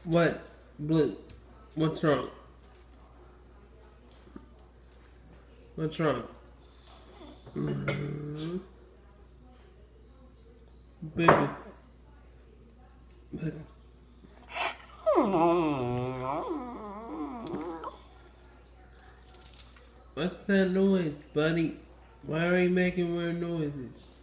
What? Blue. What's wrong? What's wrong? Mm-hmm. Baby. Baby. What's that noise, buddy? Why are you making weird noises?